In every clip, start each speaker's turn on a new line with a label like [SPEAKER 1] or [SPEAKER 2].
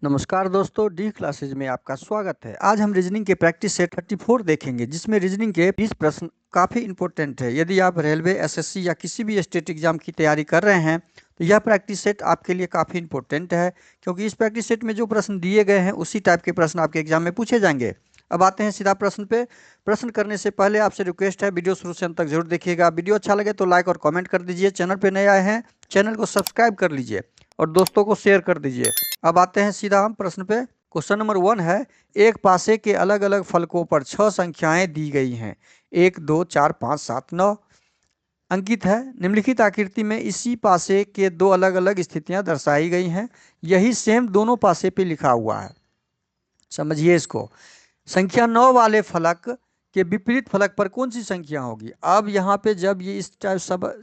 [SPEAKER 1] नमस्कार दोस्तों, D classes में आपका स्वागत है। आज हम रीजनिंग के प्रैक्टिस सेट 34 देखेंगे, जिसमें रीजनिंग के 20 प्रश्न काफ़ी इंपॉर्टेंट है। यदि आप रेलवे, एसएससी या किसी भी स्टेट एग्जाम की तैयारी कर रहे हैं तो यह प्रैक्टिस सेट आपके लिए काफ़ी इंपॉर्टेंट है, क्योंकि इस प्रैक्टिस सेट में जो प्रश्न दिए गए हैं उसी टाइप के प्रश्न आपके एग्जाम में पूछे जाएंगे। अब आते हैं सीधा प्रश्न पे। प्रश्न करने से पहले आपसे रिक्वेस्ट है, वीडियो शुरू से अंत तक जरूर देखिएगा। वीडियो अच्छा लगे तो लाइक और कमेंट कर दीजिए। चैनल पे नए आए हैं, चैनल को सब्सक्राइब कर लीजिए और दोस्तों को शेयर कर दीजिए। अब आते हैं सीधा हम प्रश्न पे। क्वेश्चन नंबर 1 है, एक पासे के अलग अलग फलकों पर 6 संख्याएं दी गई हैं। 1, 2, 4, 5, 7, 9 अंकित है। निम्नलिखित आकृति में इसी पासे के दो अलग अलग स्थितियां दर्शाई गई हैं। यही सेम दोनों पासे पे लिखा हुआ है। समझिए इसको। संख्या 9 वाले फलक के विपरीत फलक पर कौन सी संख्या होगी। अब यहाँ पे जब ये इस टाइप सब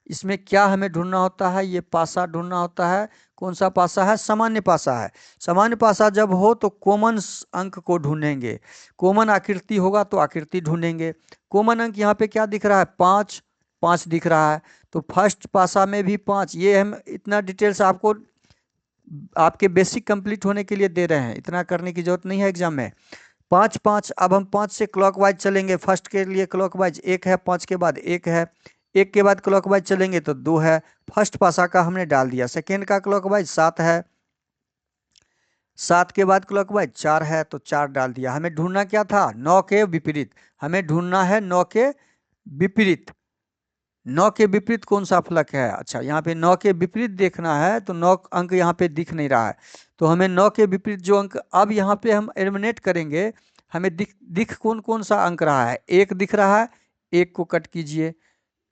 [SPEAKER 1] इसमें क्या हमें ढूंढना होता है, ये पासा ढूंढना होता है। कौन सा पासा है? सामान्य पासा है। सामान्य पासा जब हो तो कॉमन अंक को ढूंढेंगे। कॉमन आकृति होगा तो आकृति ढूंढेंगे। कॉमन अंक यहाँ पे क्या दिख रहा है? 5 5 दिख रहा है। तो फर्स्ट पासा में भी 5। ये हम इतना डिटेल्स आपको आपके बेसिक कंप्लीट होने के लिए दे रहे हैं, इतना करने की जरूरत नहीं है एग्जाम में। 5 5। अब हम 5 से क्लॉकवाइज चलेंगे। फर्स्ट के लिए क्लॉकवाइज 1 है, 5 के बाद 1 है, 1 के बाद क्लॉकवाइज चलेंगे तो 2 है। फर्स्ट पासा का हमने डाल दिया। सेकेंड का क्लॉकवाइज 7 है, 7 के बाद क्लॉकवाइज 4 है तो 4 डाल दिया। हमें ढूंढना क्या था? 9 के विपरीत। हमें ढूंढना है 9 के विपरीत। 9 के विपरीत कौन सा फलक है? अच्छा, यहाँ पे 9 के विपरीत देखना है तो 9 अंक यहाँ पे दिख नहीं रहा है, तो हमें 9 के विपरीत जो अंक अब यहाँ पे हम एलिमिनेट करेंगे। हमें दिख कौन कौन सा अंक रहा है? 1 दिख रहा है, 1 को कट कीजिए।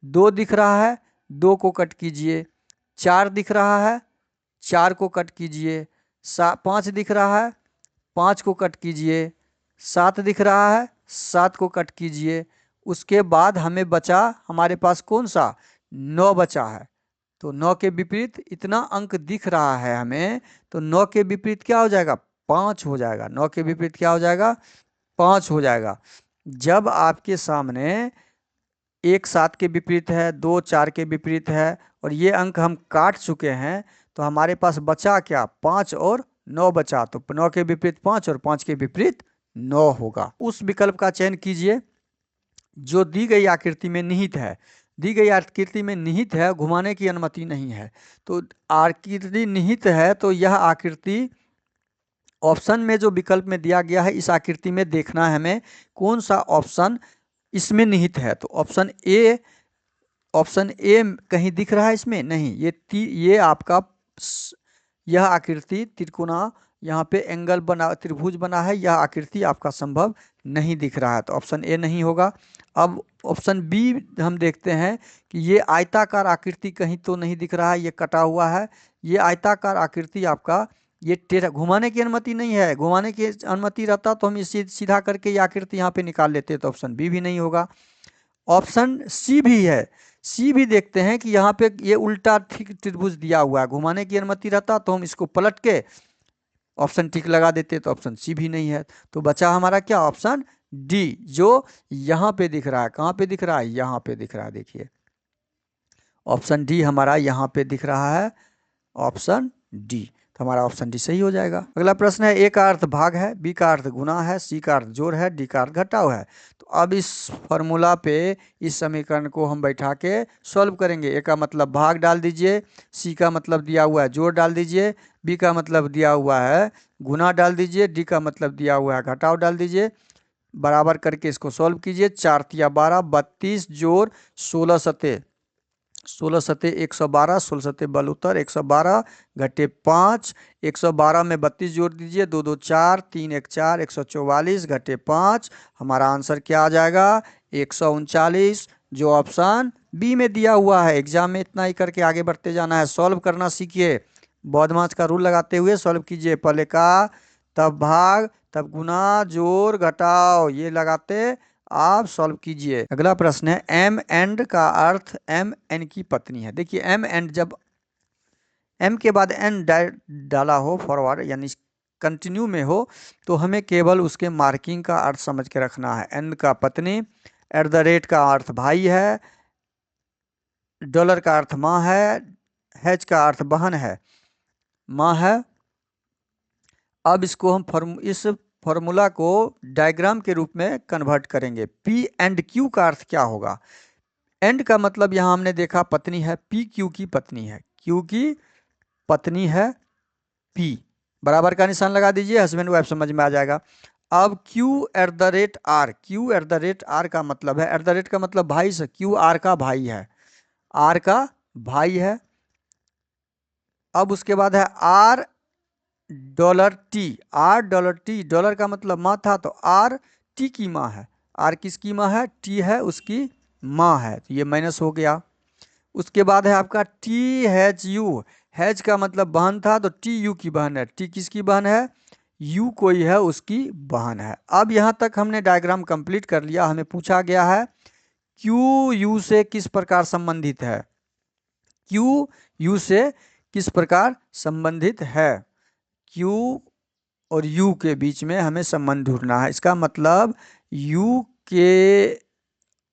[SPEAKER 1] 2 दिख रहा है, 2 को कट कीजिए। 4 दिख रहा है, 4 को कट कीजिए। 5 दिख रहा है, 5 को कट कीजिए। 7 दिख रहा है, 7 को कट कीजिए। उसके बाद हमें बचा हमारे पास कौन सा? 9 बचा है। तो 9 के विपरीत इतना अंक दिख रहा है हमें, तो 9 के विपरीत क्या हो जाएगा? 5 हो जाएगा। 9 के विपरीत क्या हो जाएगा? 5 हो जाएगा। जब आपके सामने 1 7 के विपरीत है, 2 4 के विपरीत है और ये अंक हम काट चुके हैं, तो हमारे पास बचा क्या? 5 और 9 बचा। तो 9 के विपरीत 5 और 5 के विपरीत 9 होगा। उस विकल्प का चयन कीजिए जो दी गई आकृति में निहित है। दी गई आकृति में निहित है, घुमाने की अनुमति नहीं है। तो आकृति निहित है तो यह आकृति ऑप्शन में जो विकल्प में दिया गया है, इस आकृति में देखना है हमें कौन सा ऑप्शन इसमें निहित है। तो ऑप्शन ए कहीं दिख रहा है इसमें? नहीं। ये आपका यह आकृति त्रिकोणा, यहाँ पे एंगल बना, त्रिभुज बना है, यह आकृति आपका संभव नहीं दिख रहा है, तो ऑप्शन ए नहीं होगा। अब ऑप्शन बी हम देखते हैं कि ये आयताकार आकृति कहीं तो नहीं दिख रहा है, ये कटा हुआ है। ये आयताकार आकृति आपका ये टेढ़ा, घुमाने की अनुमति नहीं है। घुमाने की अनुमति रहता तो हम इसे सीधा करके ये आकृति यहाँ पे निकाल लेते, तो ऑप्शन बी भी नहीं होगा। ऑप्शन सी भी है। सी भी देखते हैं कि यहाँ पे ये उल्टा ठीक त्रिभुज दिया हुआ है, घुमाने की अनुमति रहता तो हम इसको पलट के ऑप्शन टिक लगा देते, तो ऑप्शन सी भी नहीं है। तो बचा हमारा क्या? ऑप्शन डी, जो यहाँ पे दिख रहा है। कहाँ पे दिख रहा है? यहाँ पे दिख रहा है। देखिए, ऑप्शन डी हमारा यहाँ पे दिख रहा है, ऑप्शन डी। तो हमारा ऑप्शन डी सही हो जाएगा। अगला प्रश्न है, ए का अर्थ भाग है, बी का अर्थ गुना है, सी का अर्थ जोड़ है, डी का अर्थ घटाव है। तो अब इस फॉर्मूला पे इस समीकरण को हम बैठा के सॉल्व करेंगे। ए का मतलब भाग डाल दीजिए, सी का मतलब दिया हुआ है जोड़ डाल दीजिए, बी का मतलब दिया हुआ है गुना डाल दीजिए, डी का मतलब दिया हुआ है घटाव डाल दीजिए। बराबर करके इसको सॉल्व कीजिए। 4 तिया 12, 32 जोड़ 16 सते 16 सते 112, 16 सते 72, 112 घटे 5, 112 में 32 जोड़ दीजिए, 2 2 4, 3 1 4, 144 घटे 5। हमारा आंसर क्या आ जाएगा? 139, जो ऑप्शन बी में दिया हुआ है। एग्जाम में इतना ही करके आगे बढ़ते जाना है। सॉल्व करना सीखिए, बॉडमास का रूल लगाते हुए सॉल्व कीजिए। पहले का, तब भाग, तब गुना, जोड़, घटाव, ये लगाते आप सॉल्व कीजिए। अगला प्रश्न है, एम एंड का अर्थ एम एन की पत्नी है। देखिए, एम एंड जब एम के बाद एन डाला हो फॉरवर्ड यानी कंटिन्यू में हो, तो हमें केवल उसके मार्किंग का अर्थ समझ के रखना है। एन का पत्नी, एट द रेट का अर्थ भाई है, डॉलर का अर्थ माँ है, हैच का अर्थ बहन है। माँ है, अब इसको हम इस फॉर्मूला को डायग्राम के रूप में कन्वर्ट करेंगे। पी एंड क्यू का अर्थ क्या होगा? एंड का मतलब यहाँ हमने देखा पत्नी है, पी क्यू की पत्नी है, क्यू की पत्नी है पी, बराबर का निशान लगा दीजिए, हस्बैंड वाइफ समझ में आ जाएगा। अब Q at the rate R, Q at the rate R का मतलब है, एट द रेट का मतलब भाई से, Q आर का भाई है, आर का भाई है। अब उसके बाद है R dollar T, R dollar T, dollar का मतलब माँ था तो आर टी की माँ है, आर किसकी माँ है? टी है उसकी माँ है, तो ये माइनस हो गया। उसके बाद है आपका टी हैच यू, हैच का मतलब बहन था तो टी यू की बहन है, टी किसकी बहन है? यू कोई है उसकी बहन है। अब यहाँ तक हमने डायग्राम कंप्लीट कर लिया। हमें पूछा गया है क्यू यू से किस प्रकार संबंधित है, क्यू यू से किस प्रकार संबंधित है। क्यू और यू के बीच में हमें संबंध ढूंढना है। इसका मतलब यू के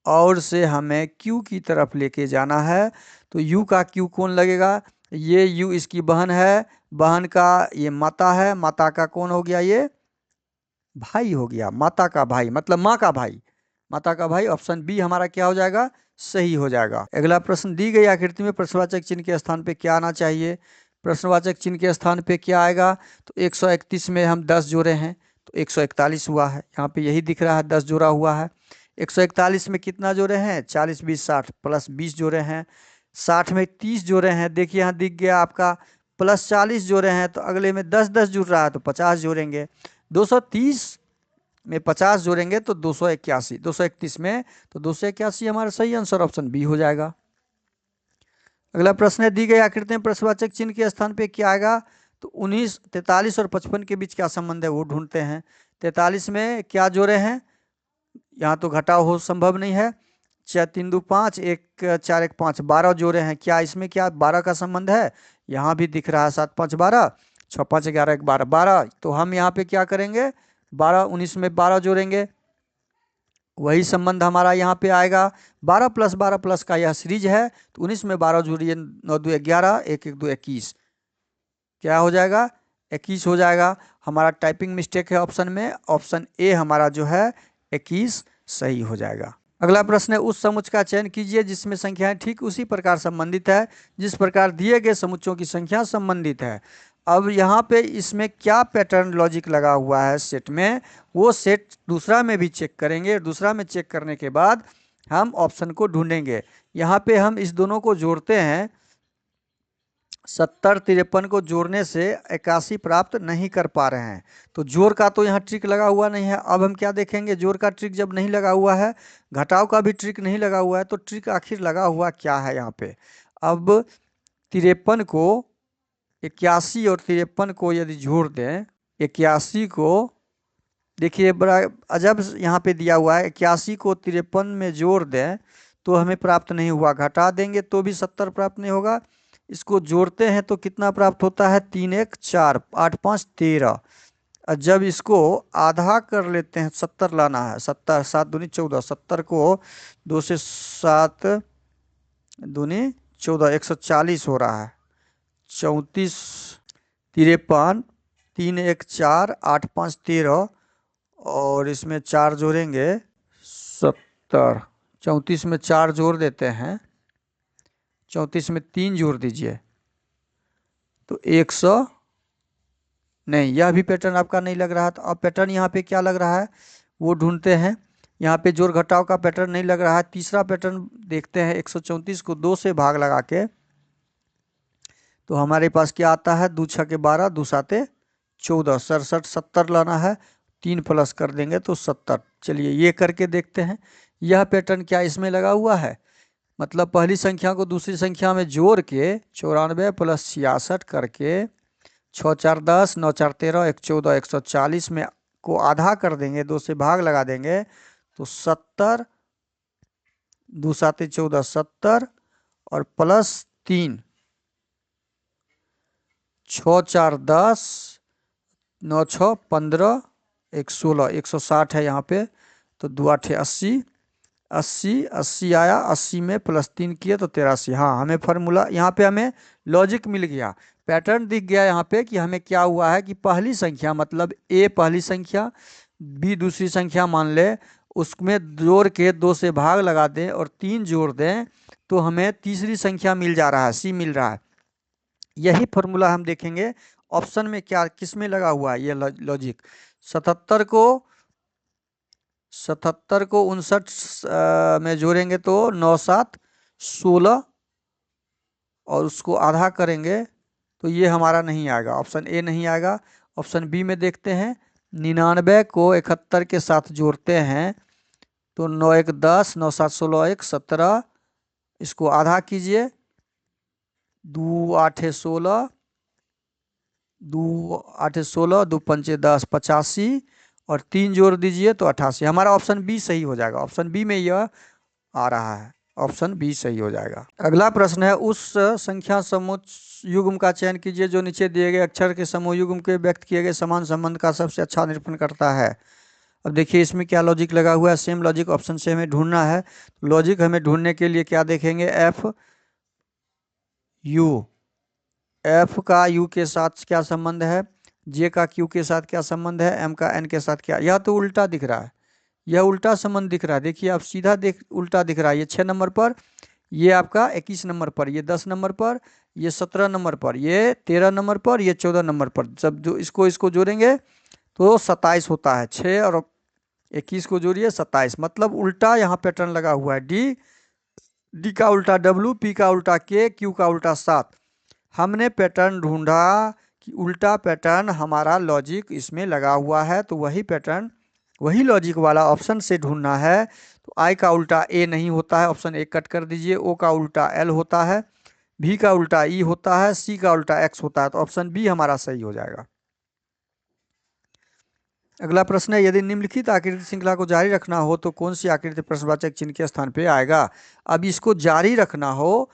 [SPEAKER 1] और से हमें क्यू की तरफ लेके जाना है, तो यू का क्यू कौन लगेगा? ये यू इसकी बहन है, बहन का ये माता है, माता का कौन हो गया? ये भाई हो गया, माता का भाई मतलब माँ का भाई, माता का भाई। ऑप्शन बी हमारा क्या हो जाएगा? सही हो जाएगा। अगला प्रश्न, दी गई आकृति में प्रश्नवाचक चिन्ह के स्थान पे क्या आना चाहिए? प्रश्नवाचक चिन्ह के स्थान पे क्या आएगा? तो 131 में हम 10 जोड़े हैं तो 141 हुआ है, यहाँ पे यही दिख रहा है 10 जोड़ा हुआ है। 141 में कितना जोड़े हैं? 40 20 60 प्लस 20 जोड़े हैं। 60 में 30 जोड़े हैं, देखिए यहाँ दिख गया आपका प्लस 40 जोड़े हैं, तो अगले में 10 10 जुड़ रहा है तो 50 जोड़ेंगे। 230 में 50 जोड़ेंगे तो 281, 231 में तो 281 हमारा सही आंसर ऑप्शन बी हो जाएगा। अगला प्रश्न है, दी गई आकृति में प्रश्नवाचक चिन्ह के स्थान पे क्या आएगा? तो 19 43 और 55 के बीच क्या संबंध है वो ढूंढते हैं। 43 में क्या जोड़े हैं? यहाँ तो घटाव हो संभव नहीं है, 4 3 2 5 1 4 1 5 12 जोड़े हैं, क्या इसमें क्या 12 का संबंध है? यहाँ भी दिख रहा है 7 5 12 6 5 11 1 12 12, तो हम यहाँ पे क्या करेंगे? 12 19 में 12 जोड़ेंगे, वही संबंध हमारा यहाँ पे आएगा। 12 प्लस 12 प्लस का यह सीरीज है, तो 19 में 12 जोड़िए, 9 2 11 1 1 2 21, क्या हो जाएगा? 21 हो जाएगा। हमारा टाइपिंग मिस्टेक है ऑप्शन में, ऑप्शन ए हमारा जो है 21 सही हो जाएगा। अगला प्रश्न है, उस समुच्चय का चयन कीजिए जिसमें संख्याएं ठीक उसी प्रकार संबंधित है जिस प्रकार दिए गए समुच्चयों की संख्या संबंधित है। अब यहाँ पे इसमें क्या पैटर्न लॉजिक लगा हुआ है सेट में, वो सेट दूसरा में भी चेक करेंगे, दूसरा में चेक करने के बाद हम ऑप्शन को ढूंढेंगे। यहाँ पे हम इस दोनों को जोड़ते हैं, 70 53 को जोड़ने से 81 प्राप्त नहीं कर पा रहे हैं, तो जोड़ का तो यहाँ ट्रिक लगा हुआ नहीं है। अब हम क्या देखेंगे? जोड़ का ट्रिक जब नहीं लगा हुआ है, घटाव का भी ट्रिक नहीं लगा हुआ है, तो ट्रिक आखिर लगा हुआ क्या है यहाँ पे? अब 53 को 81 और 53 को यदि जोड़ दें, 81 को देखिए बड़ा अजब यहाँ पे दिया हुआ है, 81 को 53 में जोड़ दें तो हमें प्राप्त नहीं हुआ, घटा देंगे तो भी 70 प्राप्त नहीं होगा, इसको जोड़ते हैं तो कितना प्राप्त होता है? 3 1 4 8 5 13, और जब इसको आधा कर लेते हैं, 70 लाना है, 70 7 दूनी 14, 70 को 2 से 7 दूनी 14 140 हो रहा है, 34 53 3 1 4 8 5 13, और इसमें 4 जोड़ेंगे 70, 34 में 4 जोड़ देते हैं, 34 में 3 जोड़ दीजिए तो 100, नहीं यह भी पैटर्न आपका नहीं लग रहा, तो अब पैटर्न यहाँ पे क्या लग रहा है वो ढूंढते हैं। यहाँ पे जोड़ घटाव का पैटर्न नहीं लग रहा है, तीसरा पैटर्न देखते हैं। 134 को 2 से भाग लगा के तो हमारे पास क्या आता है? 2 6 के 12 2 7 14, 67 70 लाना है, 3 प्लस कर देंगे तो 70। चलिए ये करके देखते हैं, यह पैटर्न क्या इसमें लगा हुआ है? मतलब पहली संख्या को दूसरी संख्या में जोड़ के 94 प्लस 66 करके 6 4 10 9 4 13 1 14 140 में को आधा कर देंगे, 2 से भाग लगा देंगे तो 70, 2 7 14 70 और प्लस 3 6 4 10 9 6 15 1 16 160 है यहाँ पे, तो 2 8 80 80, 80 आया, 80 में +3 किए तो 83। हाँ, हमें फार्मूला यहाँ पे हमें लॉजिक मिल गया, पैटर्न दिख गया यहाँ पे कि हमें क्या हुआ है कि पहली संख्या मतलब ए पहली संख्या, बी दूसरी संख्या मान ले, उसमें जोड़ के 2 से भाग लगा दें और 3 जोड़ दें तो हमें तीसरी संख्या मिल जा रहा है, सी मिल रहा है। यही फॉर्मूला हम देखेंगे ऑप्शन में क्या किस में लगा हुआ है ये लॉजिक। 77 को 59 में जोड़ेंगे तो 9 7 16 और उसको आधा करेंगे तो ये हमारा नहीं आएगा, ऑप्शन ए नहीं आएगा। ऑप्शन बी में देखते हैं, 99 को 71 के साथ जोड़ते हैं तो 9 1 10, 9 7 16 1 17, इसको आधा कीजिए, 2 8 16, 2 8 16, 2 5 10, 85 और 3 जोड़ दीजिए तो 88। हमारा ऑप्शन बी सही हो जाएगा, ऑप्शन बी में यह आ रहा है, ऑप्शन बी सही हो जाएगा। अगला प्रश्न है, उस संख्या समूह युग्म का चयन कीजिए जो नीचे दिए गए अक्षर के समूह युग्म के व्यक्त किए गए समान संबंध का सबसे अच्छा निरूपण करता है। अब देखिए इसमें क्या लॉजिक लगा हुआ है, सेम लॉजिक ऑप्शन से हमें ढूंढना है। लॉजिक हमें ढूंढने के लिए क्या देखेंगे, एफ यू, एफ का यू के साथ क्या संबंध है, जे का क्यू के साथ क्या संबंध है, एम का एन के साथ क्या, यह तो उल्टा दिख रहा है, यह उल्टा संबंध दिख रहा है। देखिए आप सीधा देख, उल्टा दिख रहा है, ये 6 नंबर पर, ये आपका 21 नंबर पर, ये 10 नंबर पर, ये 17 नंबर पर, ये 13 नंबर पर, ये 14 नंबर पर। जब जो इसको जोड़ेंगे तो 27 होता है, 6 और 21 को जोड़िए 27, मतलब उल्टा यहाँ पैटर्न लगा हुआ है। डी का उल्टा डब्ल्यू, पी का उल्टा के, क्यू का उल्टा 7। हमने पैटर्न ढूंढा कि उल्टा पैटर्न हमारा लॉजिक इसमें लगा हुआ है, तो वही पैटर्न वही लॉजिक वाला ऑप्शन से ढूंढना है। तो आई का उल्टा ए नहीं होता है, ऑप्शन ए कट कर दीजिए। ओ का उल्टा एल होता है, भी का उल्टा ई होता है, सी का उल्टा एक्स होता है, तो ऑप्शन बी हमारा सही हो जाएगा। अगला प्रश्न है, यदि निम्नलिखित आकृति श्रृंखला को जारी रखना हो तो कौन सी आकृति प्रश्नवाचक चिन्ह के स्थान पे आएगा। अब इसको जारी रखना हो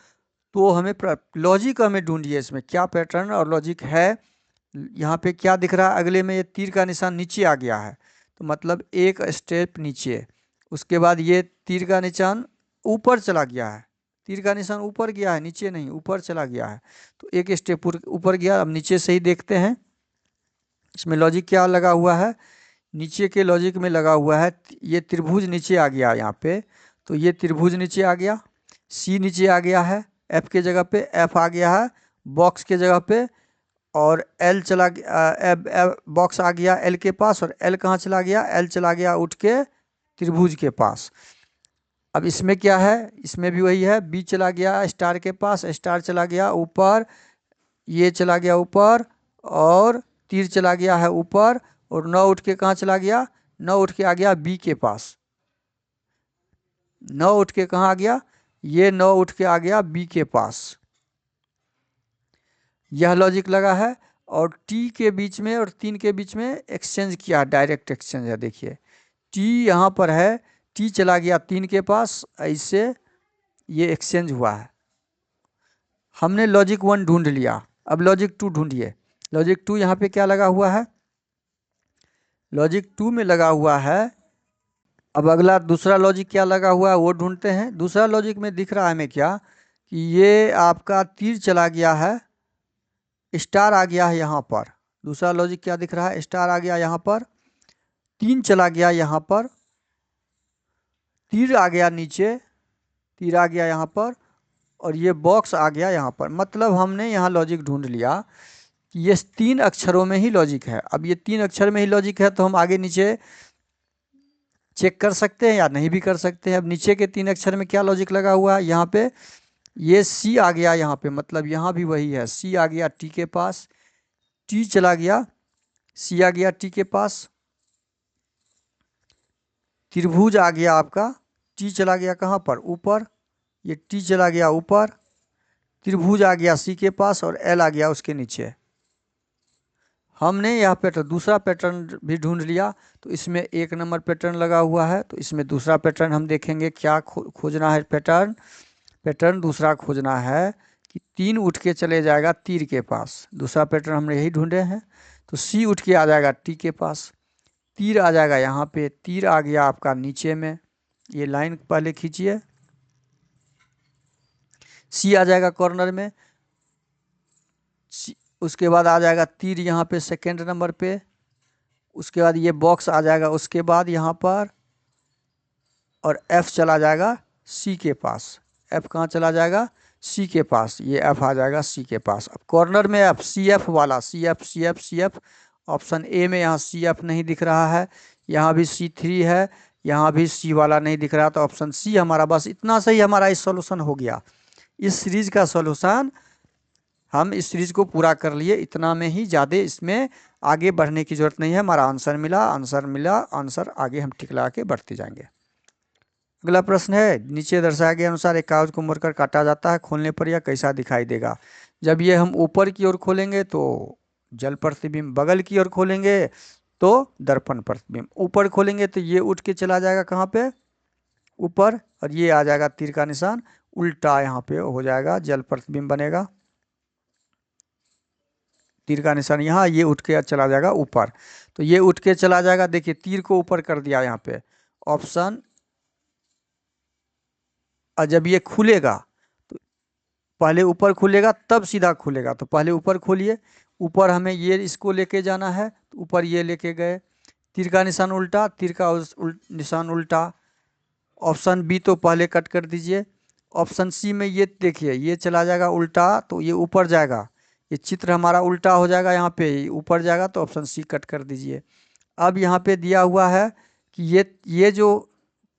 [SPEAKER 1] तो हमें लॉजिक हमें ढूंढिए, इसमें क्या पैटर्न और लॉजिक है। यहाँ पे क्या दिख रहा है, अगले में ये तीर का निशान नीचे आ गया है, तो मतलब एक स्टेप नीचे, उसके बाद ये तीर का निशान ऊपर चला गया है, तीर का निशान ऊपर गया है, नीचे नहीं ऊपर चला गया है, तो एक स्टेप ऊपर गया। अब नीचे से ही देखते हैं इसमें लॉजिक क्या लगा हुआ है, नीचे के लॉजिक में लगा हुआ है, ये त्रिभुज नीचे आ गया यहाँ पे, तो ये त्रिभुज नीचे आ गया, सी नीचे आ गया है, एफ के जगह पे एफ आ गया है बॉक्स के जगह पे, और एल चला गया, बॉक्स आ गया एल के पास, और एल कहाँ चला गया, एल चला गया उठ के त्रिभुज के पास। अब इसमें क्या है, इसमें भी वही है, बी चला गया स्टार के पास, स्टार चला गया ऊपर, ये चला गया ऊपर, और तीर चला गया है ऊपर, और 9 उठ के कहाँ चला गया, 9 उठ के आ गया बी के पास, 9 उठ के कहाँ आ गया, ये 9 उठ के आ गया बी के पास। यह लॉजिक लगा है, और टी के बीच में और 3 के बीच में एक्सचेंज किया, डायरेक्ट एक्सचेंज है। देखिए टी यहाँ पर है, टी चला गया 3 के पास, ऐसे ये एक्सचेंज हुआ है। हमने लॉजिक 1 ढूंढ लिया, अब लॉजिक 2 ढूंढिए। लॉजिक 2 यहाँ पे क्या लगा हुआ है, लॉजिक 2 में लगा हुआ है। अब अगला दूसरा लॉजिक क्या लगा हुआ है वो ढूंढते हैं। दूसरा लॉजिक में दिख रहा है हमें क्या, कि ये आपका तीर चला गया है, स्टार आ गया है यहाँ पर। दूसरा लॉजिक क्या दिख रहा है, स्टार आ गया यहाँ पर, 3 चला गया यहाँ पर, तीर आ गया नीचे, तीर आ गया यहाँ पर, और ये बॉक्स आ गया यहाँ पर। मतलब हमने यहाँ लॉजिक ढूंढ लिया कि ये 3 अक्षरों में ही लॉजिक है। अब ये 3 अक्षर में ही लॉजिक है तो हम आगे नीचे चेक कर सकते हैं या नहीं भी कर सकते हैं। अब नीचे के 3 अक्षर में क्या लॉजिक लगा हुआ है, यहाँ पे ये सी आ गया यहाँ पे, मतलब यहाँ भी वही है, सी आ गया टी के पास, टी चला गया, सी आ गया टी के पास, त्रिभुज आ गया आपका, टी चला गया कहाँ पर ऊपर, ये टी चला गया ऊपर, त्रिभुज आ गया सी के पास, और एल आ गया उसके नीचे। हमने यहाँ पैटर्न दूसरा पैटर्न भी ढूंढ लिया, तो इसमें 1 नंबर पैटर्न लगा हुआ है, तो इसमें दूसरा पैटर्न हम देखेंगे क्या खोजना है। पैटर्न दूसरा खोजना है कि 3 उठ के चले जाएगा तीर के पास, दूसरा पैटर्न हमने यही ढूंढे हैं। तो सी उठ के आ जाएगा टी के पास, तीर आ जाएगा यहाँ पे, तीर आ गया आपका नीचे में, ये लाइन पहले खींचिए, सी आ जाएगा कॉर्नर में, उसके बाद आ जाएगा तीर यहाँ पे सेकेंड नंबर पे, उसके बाद ये बॉक्स आ जाएगा उसके बाद यहाँ पर, और एफ चला जाएगा सी के पास। एफ कहाँ चला जाएगा? सी के पास। ये एफ आ जाएगा सी के पास। अब कॉर्नर में एफ, सी एफ वाला, C F C F C F, option A में यहाँ सी एफ नहीं दिख रहा है, यहाँ भी सी थ्री है, यहाँ भी सी वाला नहीं दिख रहा, तो ऑप्शन सी हमारा, बस इतना सही हमारा इस सॉल्यूशन हो गया। इस सीरीज का सॉल्यूशन हम इस सीरीज को पूरा कर लिए, इतना में ही, ज़्यादा इसमें आगे बढ़ने की जरूरत नहीं है। हमारा आंसर मिला, आंसर मिला, आंसर आगे हम टिक लगा के बढ़ते जाएंगे। अगला प्रश्न है, नीचे दर्शाए गए अनुसार एक कागज को मोड़कर काटा जाता है, खोलने पर यह कैसा दिखाई देगा? जब ये हम ऊपर की ओर खोलेंगे तो जल प्रतिबिंब, बगल की ओर खोलेंगे तो दर्पण प्रतिबिंब। ऊपर खोलेंगे तो ये उठ के चला जाएगा कहाँ पे? ऊपर, और ये आ जाएगा तीर का निशान उल्टा, यहाँ पे हो जाएगा जल प्रतिबिंब बनेगा, तीर का निशान यहाँ, ये उठ के चला जाएगा ऊपर, तो ये उठ के चला जाएगा। देखिए तीर को ऊपर कर दिया यहाँ पे, ऑप्शन। और जब ये खुलेगा तो पहले ऊपर खुलेगा तब सीधा खुलेगा, तो पहले ऊपर खोलिए। ऊपर हमें ये इसको लेके जाना है, तो ऊपर ये लेके गए, तीर का निशान उल्टा, तीर का निशान उल्टा। ऑप्शन बी तो पहले कट कर दीजिए। ऑप्शन सी में ये देखिए, ये चला जाएगा उल्टा, तो ये ऊपर जाएगा, ये चित्र हमारा उल्टा हो जाएगा, यहाँ पे ऊपर जाएगा, तो ऑप्शन सी कट कर दीजिए। अब यहाँ पे दिया हुआ है कि ये जो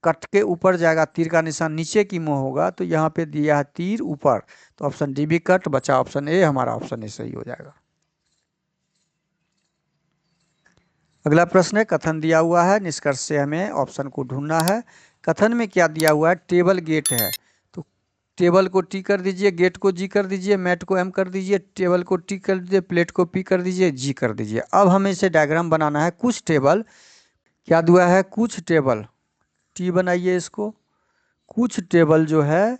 [SPEAKER 1] कट के ऊपर जाएगा, तीर का निशान नीचे की मुँह होगा, तो यहाँ पे दिया है तीर ऊपर, तो ऑप्शन डी भी कट, बचा ऑप्शन ए, हमारा ऑप्शन ए सही हो जाएगा। अगला प्रश्न है, कथन दिया हुआ है, निष्कर्ष से हमें ऑप्शन को ढूंढना है। कथन में क्या दिया हुआ है? टेबल गेट है, तो टेबल को टी कर दीजिए, गेट को जी कर दीजिए, मैट को एम कर दीजिए, टेबल को टी कर दीजिए, प्लेट को पी कर दीजिए, जी कर दीजिए। अब हमें इसे डायग्राम बनाना है। कुछ टेबल, क्या दिया है? कुछ टेबल, टी बनाइए इसको, कुछ टेबल जो है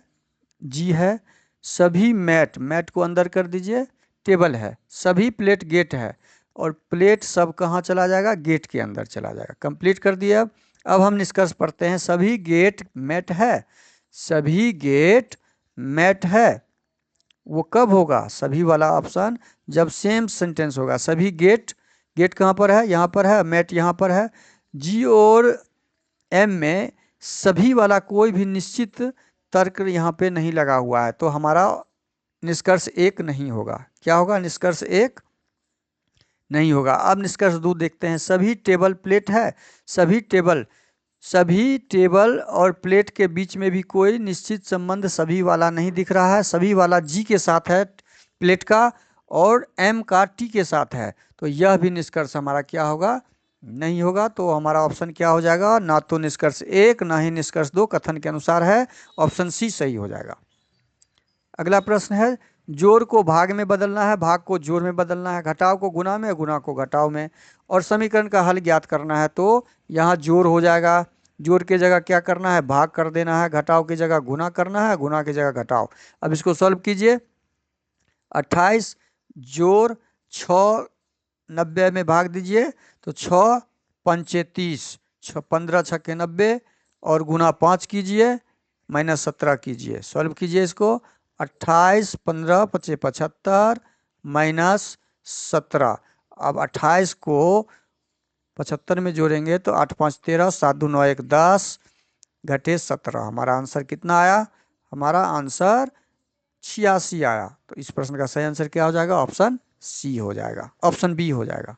[SPEAKER 1] जी है, सभी मैट, मैट को अंदर कर दीजिए, टेबल है, सभी प्लेट गेट है, और प्लेट सब कहाँ चला जाएगा? गेट के अंदर चला जाएगा। कंप्लीट कर दिया। अब हम निष्कर्ष पढ़ते हैं, सभी गेट मैट है, सभी गेट मैट है। वो कब होगा? सभी वाला ऑप्शन जब सेम सेंटेंस होगा। सभी गेट, गेट कहाँ पर है? यहाँ पर है, मैट यहाँ पर है। जी और एम में सभी वाला कोई भी निश्चित तर्क यहाँ पे नहीं लगा हुआ है, तो हमारा निष्कर्ष एक नहीं होगा। क्या होगा? निष्कर्ष एक नहीं होगा। अब निष्कर्ष दो देखते हैं, सभी टेबल प्लेट है, सभी टेबल और प्लेट के बीच में भी कोई निश्चित संबंध सभी वाला नहीं दिख रहा है। सभी वाला जी के साथ है प्लेट का, और एम का टी के साथ है, तो यह भी निष्कर्ष हमारा क्या होगा? नहीं होगा। तो हमारा ऑप्शन क्या हो जाएगा? ना तो निष्कर्ष एक, ना ही निष्कर्ष दो, कथन के अनुसार है, ऑप्शन सी सही हो जाएगा। अगला प्रश्न है, जोड़ को भाग में बदलना है, भाग को जोड़ में बदलना है, घटाव को गुणा में, गुणा को घटाव में, और समीकरण का हल ज्ञात करना है। तो यहाँ जोड़ हो जाएगा, जोड़ की जगह क्या करना है? भाग कर देना है, घटाव की जगह गुना करना है, गुना की जगह घटाव। अब इसको सॉल्व कीजिए, 28 जोड़ 6 90 में भाग दीजिए, तो 6 पंचे 30, 15 छक्के 90, और गुना 5 कीजिए, -17 कीजिए। सॉल्व कीजिए इसको, 28 15 पचे 75 -17। अब 28 को 75 में जोड़ेंगे तो 8 5 13, 7 2 9 1 10, घटे 17। हमारा आंसर कितना आया? हमारा आंसर 86 आया। तो इस प्रश्न का सही आंसर क्या हो जाएगा? ऑप्शन सी हो जाएगा, ऑप्शन बी हो जाएगा।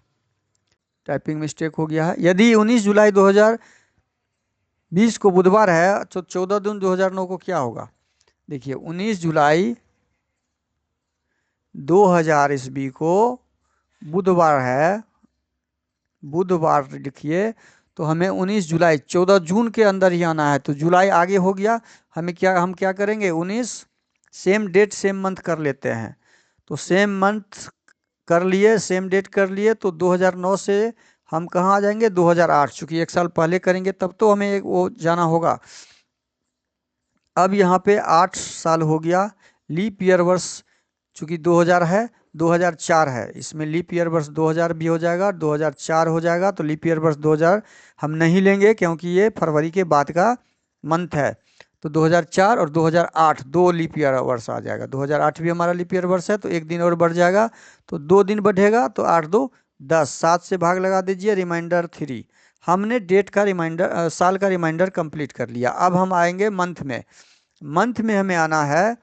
[SPEAKER 1] टाइपिंग मिस्टेक हो गया है। यदि 19 जुलाई 2020 को बुधवार है तो 14 जून 2009 को क्या होगा? देखिए 19 जुलाई 2000 ईस्वी को बुधवार है, बुधवार लिखिए, तो हमें 19 जुलाई 14 जून के अंदर ही आना है, तो जुलाई आगे हो गया। हम क्या करेंगे? 19 सेम डेट सेम मंथ कर लेते हैं, तो सेम मंथ कर लिए, सेम डेट कर लिए, तो 2009 से हम कहाँ आ जाएंगे? 2008, चूँकि एक साल पहले करेंगे तब तो हमें वो जाना होगा। अब यहाँ पे 8 साल हो गया। लीप ईयर वर्ष चूँकि 2000 है, 2004 है, इसमें लीप ईयर वर्ष 2000 भी हो जाएगा, 2004 हो जाएगा, तो लीप ईयर वर्ष 2000 हम नहीं लेंगे, क्योंकि ये फरवरी के बाद का मंथ है, तो 2004 और 2008 2 लीप ईयर वर्ष आ जाएगा। 2008 भी हमारा लीप ईयर वर्ष है, तो 1 दिन और बढ़ जाएगा, तो 2 दिन बढ़ेगा, तो 8 2 10, 7 से भाग लगा दीजिए, रिमाइंडर 3। हमने डेट का रिमाइंडर, साल का रिमाइंडर कंप्लीट कर लिया। अब हम आएंगे मंथ में। मंथ में हमें आना है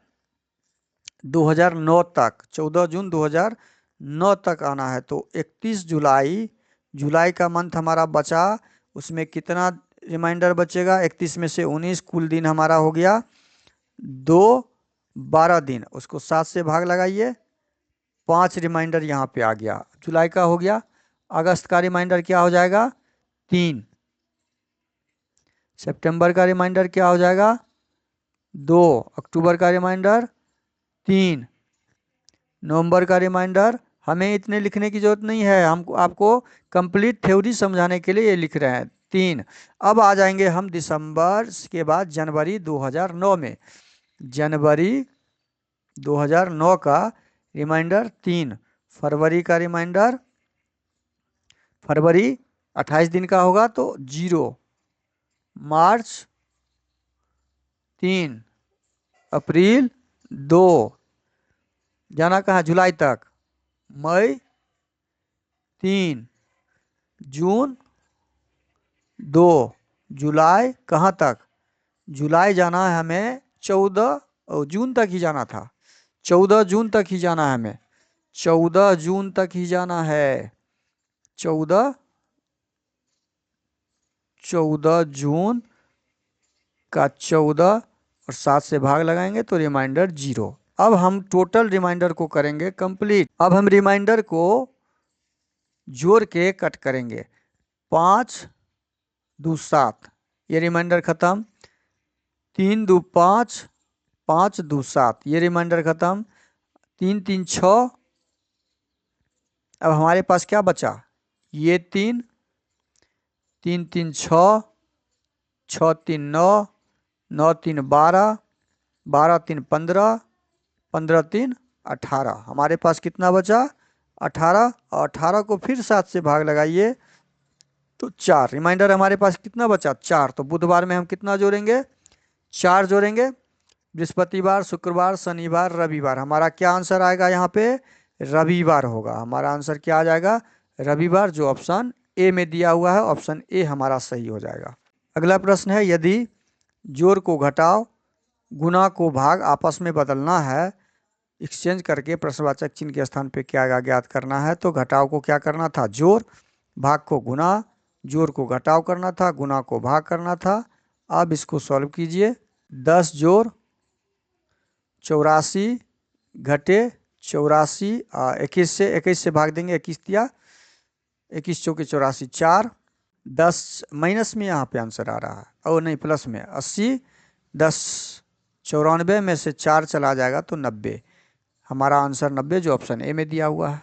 [SPEAKER 1] 2009 तक, 14 जून 2009 तक आना है। तो 31 जुलाई, जुलाई का मंथ हमारा बचा, उसमें कितना रिमाइंडर बचेगा? 31 में से 19, कुल दिन हमारा हो गया 2, 12 दिन, उसको 7 से भाग लगाइए, 5 रिमाइंडर यहाँ पे आ गया, जुलाई का हो गया। अगस्त का रिमाइंडर क्या हो जाएगा? 3। सितंबर का रिमाइंडर क्या हो जाएगा? 2। अक्टूबर का रिमाइंडर 3। नवंबर का रिमाइंडर, हमें इतने लिखने की जरूरत नहीं है, हमको आपको कंप्लीट थ्योरी समझाने के लिए ये लिख रहे हैं 3। अब आ जाएंगे हम दिसंबर के बाद जनवरी 2009 में। जनवरी 2009 का रिमाइंडर 3। फरवरी का रिमाइंडर, फरवरी 28 दिन का होगा तो 0। मार्च 3। अप्रैल 2, जाना कहाँ? जुलाई तक। मई 3। जून 2। जुलाई कहाँ तक? जुलाई जाना है हमें 14, और जून तक ही जाना था, 14 जून तक ही जाना है हमें, 14 जून तक ही जाना है। 14 जून का 14 और 7 से भाग लगाएंगे तो रिमाइंडर 0। अब हम टोटल रिमाइंडर को करेंगे कंप्लीट। अब हम रिमाइंडर को जोड़ के कट करेंगे। 5 2 7, ये रिमाइंडर खत्म। 3 2 5, 5 2 7, ये रिमाइंडर खत्म। 3 3 6। अब हमारे पास क्या बचा? ये 3 3 3 6, 6 3 9, 9 3 12, 12 3 15, 15 3 18। हमारे पास कितना बचा? 18। और 18 को फिर 7 से भाग लगाइए तो 4। रिमाइंडर हमारे पास कितना बचा? 4। तो बुधवार में हम कितना जोड़ेंगे? 4 जोड़ेंगे। बृहस्पतिवार, शुक्रवार, शनिवार, रविवार, हमारा क्या आंसर आएगा? यहाँ पे रविवार होगा। हमारा आंसर क्या आ जाएगा? रविवार, जो ऑप्शन ए में दिया हुआ है, ऑप्शन ए हमारा सही हो जाएगा। अगला प्रश्न है, यदि जोड़ को घटाव, गुणा को भाग आपस में बदलना है, एक्सचेंज करके प्रश्नवाचक चिन्ह के स्थान पे क्या ज्ञात करना है, तो घटाव को क्या करना था? जोड़, भाग को गुणा, जोड़ को घटाव करना था, गुणा को भाग करना था। अब इसको सॉल्व कीजिए। 10 जोड़ 84 घटे 84, 21 से भाग देंगे, 21 दिया, 21 चौके 84, 4। 10 माइनस में यहाँ पे आंसर आ रहा है, और नहीं प्लस में, 80। 10 94 में से 4 चला जाएगा तो 90। हमारा आंसर 90, जो ऑप्शन ए में दिया हुआ है।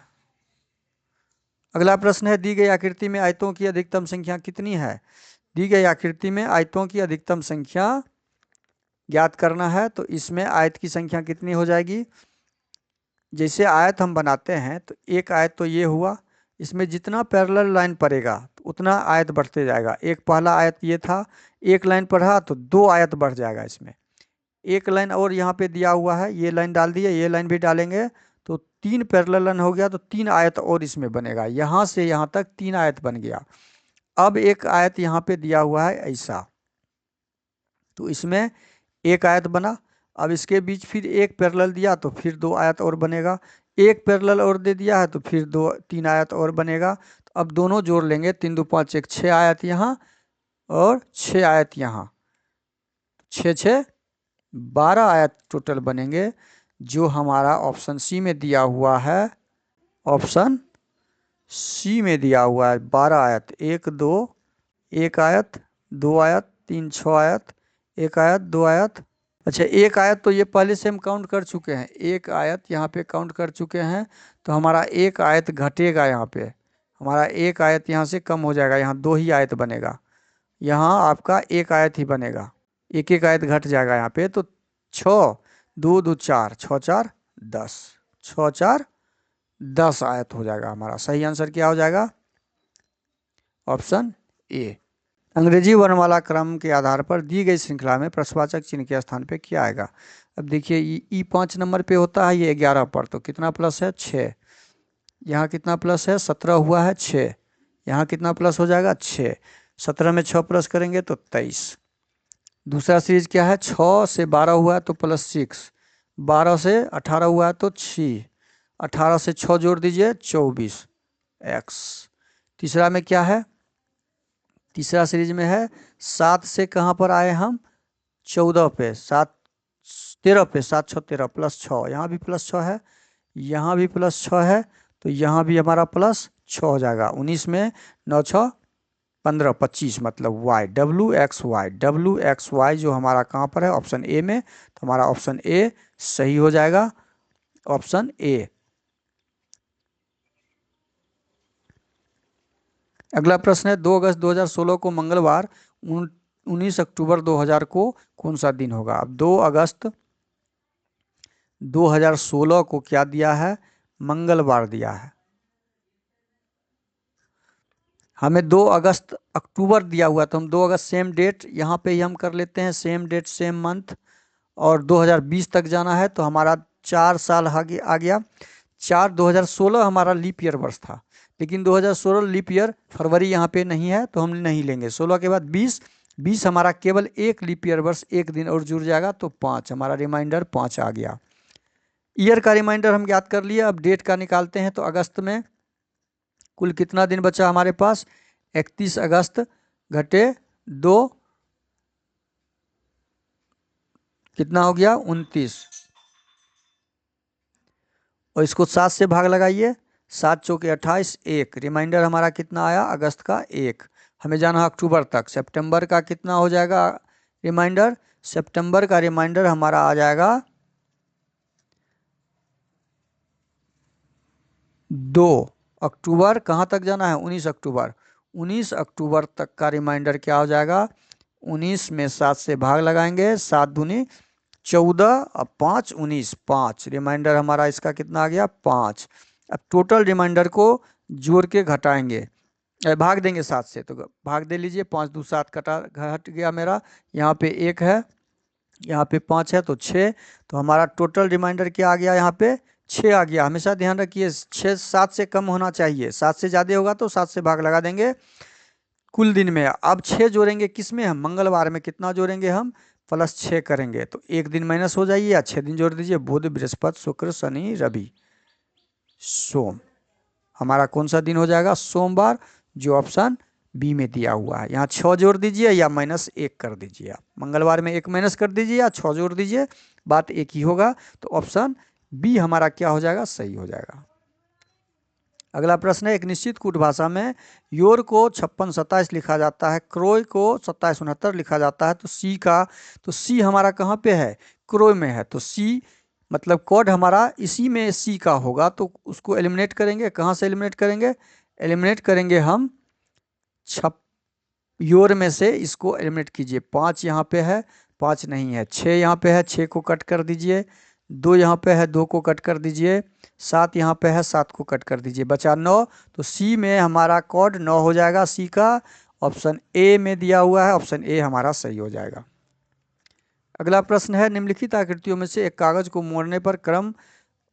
[SPEAKER 1] अगला प्रश्न है, दी गई आकृति में आयतों की अधिकतम संख्या कितनी है? दी गई आकृति में आयतों की अधिकतम संख्या ज्ञात करना है, तो इसमें आयत की संख्या कितनी हो जाएगी? जैसे आयत हम बनाते हैं तो एक आयत तो ये हुआ, इसमें जितना पैरेलल लाइन पड़ेगा तो उतना आयत बढ़ते जाएगा। एक पहला आयत ये था, एक लाइन पढ़ा तो 2 आयत बढ़ जाएगा इसमें। एक लाइन और यहाँ पे दिया हुआ है, ये लाइन डाल दिए, ये लाइन भी डालेंगे तो 3 पैरेलल लाइन हो गया, तो 3 आयत और इसमें बनेगा। यहाँ से यहाँ तक 3 आयत बन गया। अब एक आयत यहाँ पे दिया हुआ है ऐसा, तो इसमें एक आयत बना। अब इसके बीच फिर एक पैरेलल दिया तो फिर 2 आयत और बनेगा। एक पैरेलल और दे दिया है तो फिर 3 आयत और बनेगा। तो अब दोनों जोड़ लेंगे, 3 2 5 1, 6 आयत यहाँ और 6 आयत यहाँ, 6 6 12 आयत टोटल बनेंगे, जो हमारा ऑप्शन सी में दिया हुआ है। ऑप्शन सी में दिया हुआ है 12 आयत, 1 2, 1 आयत, 2 आयत, 3 6 आयत, 1 आयत, 2 आयत। अच्छा, 1 आयत तो ये पहले से हम काउंट कर चुके हैं, 1 आयत यहाँ पे काउंट कर चुके हैं, तो हमारा 1 आयत घटेगा। यहाँ पे हमारा 1 आयत यहाँ से कम हो जाएगा, यहाँ 2 ही आयत बनेगा, यहाँ आपका 1 आयत ही बनेगा, एक एक आयत घट जाएगा यहाँ पे। तो 6 2 2 4, 6 4 10, 6 4 10 आयत हो जाएगा। हमारा सही आंसर क्या हो जाएगा? Option A. अंग्रेजी वर्णमाला क्रम के आधार पर दी गई श्रृंखला में प्रश्नवाचक चिन्ह के स्थान पे क्या आएगा। अब देखिए ई 5 नंबर पे होता है, ये 11 पर, तो कितना प्लस है 6, यहाँ कितना प्लस है 17 हुआ है 6, यहाँ कितना प्लस हो जाएगा 6, 17 में 6 प्लस करेंगे तो 23। दूसरा सीरीज क्या है 6 से 12 हुआ है तो प्लस 6, 12 से 18 हुआ है तो 6, 18 से 6 जोड़ दीजिए 24 एक्स। तीसरा में क्या है, तीसरा सीरीज में है 7 से कहाँ पर आए हम 14 पे, 7 13 पे, 7 6 13 प्लस 6, यहाँ भी प्लस 6 है, यहाँ भी प्लस 6 है, तो यहाँ भी हमारा प्लस 6 हो जाएगा। 19 में 9 6 15 25 मतलब y, डब्ल्यू एक्स वाई जो हमारा कहाँ पर है ऑप्शन ए में, तो हमारा ऑप्शन ए सही हो जाएगा, ऑप्शन ए। अगला प्रश्न है 2 अगस्त 2016 को मंगलवार, 19 अक्टूबर 2000 को कौन सा दिन होगा। अब 2 अगस्त 2016 को क्या दिया है, मंगलवार दिया है। हमें 2 अगस्त अक्टूबर दिया हुआ, तो हम 2 अगस्त सेम डेट यहाँ पे ही हम कर लेते हैं, सेम डेट सेम मंथ, और 2020 तक जाना है तो हमारा 4 साल आगे आ गया। 2016 हमारा लीप ईयर वर्ष था, लेकिन 2016 लीप ईयर फरवरी यहाँ पे नहीं है तो हम नहीं लेंगे। 16 के बाद 20 हमारा केवल एक लीप ईयर वर्ष, एक दिन और जुड़ जाएगा तो 5, हमारा रिमाइंडर 5 आ गया। ईयर का रिमाइंडर हम याद कर लिए, अब डेट का निकालते हैं। तो अगस्त में कुल कितना दिन बचा हमारे पास, 31 अगस्त घटे 2 कितना हो गया 29, और इसको 7 से भाग लगाइए, 7 चौके 28, 1 रिमाइंडर हमारा कितना आया अगस्त का 1। हमें जाना है अक्टूबर तक, सितंबर का कितना हो जाएगा रिमाइंडर, सितंबर का रिमाइंडर हमारा आ जाएगा 2। अक्टूबर कहाँ तक जाना है 19 अक्टूबर, 19 अक्टूबर तक का रिमाइंडर क्या हो जाएगा, 19 में 7 से भाग लगाएंगे, 7 दूनी 14 और 5 19, 5 रिमाइंडर हमारा इसका कितना आ गया 5। अब टोटल रिमाइंडर को जोड़ के घटाएंगे, भाग देंगे 7 से, तो भाग दे लीजिए, 5 2 7 कटा घट गया मेरा, यहाँ पे 1 है, यहाँ पे 5 है तो 6, तो हमारा टोटल रिमाइंडर क्या आ गया, यहाँ पे 6 आ गया। हमेशा ध्यान रखिए 6 7 से कम होना चाहिए, 7 से ज़्यादा होगा तो 7 से भाग लगा देंगे कुल दिन में। अब 6 जोड़ेंगे किस में, हम मंगलवार में कितना जोड़ेंगे हम प्लस 6 करेंगे, तो एक दिन माइनस हो जाइए या 6 दिन जोड़ दीजिए, बुध बृहस्पति शुक्र शनि रवि सोम, हमारा कौन सा दिन हो जाएगा सोमवार, जो ऑप्शन बी में दिया हुआ है। यहाँ 6 जोड़ दीजिए या -1 कर दीजिए, आप मंगलवार में 1 माइनस कर दीजिए या 6 जोड़ दीजिए, बात एक ही होगा, तो ऑप्शन बी हमारा क्या हो जाएगा सही हो जाएगा। अगला प्रश्न है, एक निश्चित कूट भाषा में योर को 56 27 लिखा जाता है, क्रोय को 27 69 लिखा जाता है, तो सी हमारा कहाँ पे है क्रोय में है, तो सी मतलब कोड हमारा इसी में सी का होगा, तो उसको एलिमिनेट करेंगे, कहाँ से एलिमिनेट करेंगे, एलिमिनेट करेंगे हम योर में से, इसको एलिमिनेट कीजिए, 5 यहाँ पे है 5 नहीं है, 6 यहाँ पे है 6 को कट कर दीजिए, 2 यहाँ पे है 2 को कट कर दीजिए, 7 यहाँ पे है 7 को कट कर दीजिए, बचा 9, तो सी में हमारा कोड 9 हो जाएगा, सी का ऑप्शन ए में दिया हुआ है, ऑप्शन ए हमारा सही हो जाएगा। अगला प्रश्न है, निम्नलिखित आकृतियों में से एक कागज को मोड़ने पर क्रम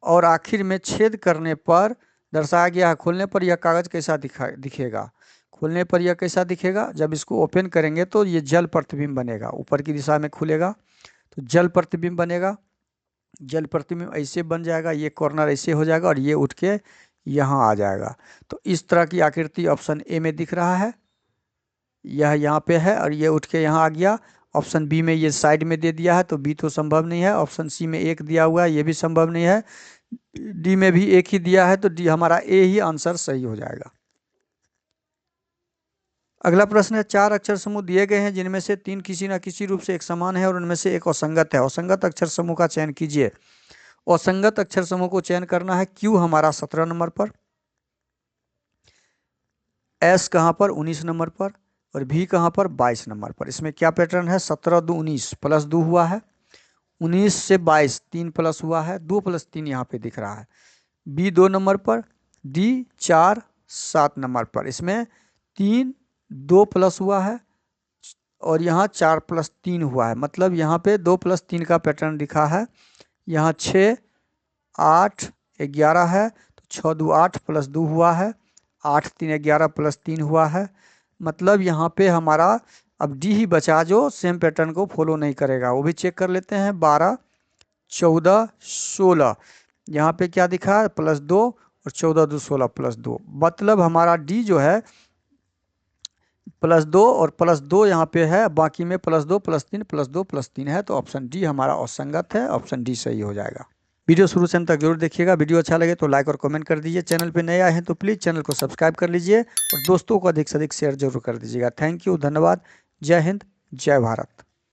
[SPEAKER 1] और आखिर में छेद करने पर दर्शाया गया है, खोलने पर यह कागज कैसा दिखेगा, खोलने पर यह कैसा दिखेगा, जब इसको ओपन करेंगे तो ये जल प्रतिबिंब बनेगा, ऊपर की दिशा में खुलेगा तो जल प्रतिबिंब बनेगा, जल प्रतिबिंब ऐसे बन जाएगा, ये कॉर्नर ऐसे हो जाएगा और ये उठ के यहाँ आ जाएगा, तो इस तरह की आकृति ऑप्शन ए में दिख रहा है, यह यहाँ पे है और ये उठ के यहाँ आ गया। ऑप्शन बी में ये साइड में दे दिया है तो बी तो संभव नहीं है, ऑप्शन सी में 1 दिया हुआ है ये भी संभव नहीं है, डी में भी 1 ही दिया है तो डी हमारा ए ही आंसर सही हो जाएगा। अगला प्रश्न है, 4 अक्षर समूह दिए गए हैं जिनमें से 3 किसी न किसी रूप से एक समान है और उनमें से एक असंगत है, असंगत अक्षर समूह का चयन कीजिए। असंगत अक्षर समूह को चयन करना है, क्यू हमारा 17 नंबर पर, एस कहाँ पर 19 नंबर पर, और भी कहाँ पर 22 नंबर पर। इसमें क्या पैटर्न है, 17 2 19 प्लस 2 हुआ है, 19 से 22 3 प्लस हुआ है, 2 + 3 यहाँ पे दिख रहा है, बी 2 नंबर पर, डी 4 7 नंबर पर। इसमें 3 2 प्लस हुआ है और यहाँ 4+3 हुआ है, मतलब यहाँ पे 2+3 का पैटर्न दिखा है। यहाँ 6, 8, 11 है, तो 6 2 8 प्लस 2 हुआ है, 8 3 11 प्लस 3 हुआ है। मतलब यहाँ पे हमारा अब डी ही बचा जो सेम पैटर्न को फॉलो नहीं करेगा। वो भी चेक कर लेते हैं। 12, 14, 16, यहाँ पे क्या दिखा है, +2, और 14 2 16 +2। मतलब हमारा डी जो है +2 और +2 यहाँ पे है, बाकी में +2 +3 +2 +3 है, तो ऑप्शन डी हमारा असंगत है। ऑप्शन डी सही हो जाएगा। वीडियो शुरू से अंत तक जरूर देखिएगा। वीडियो अच्छा लगे तो लाइक और कमेंट कर दीजिए। चैनल पे नए आए हैं तो प्लीज़ चैनल को सब्सक्राइब कर लीजिए और दोस्तों को अधिक से अधिक शेयर जरूर कर दीजिएगा। थैंक यू, धन्यवाद। जय हिंद, जय भारत।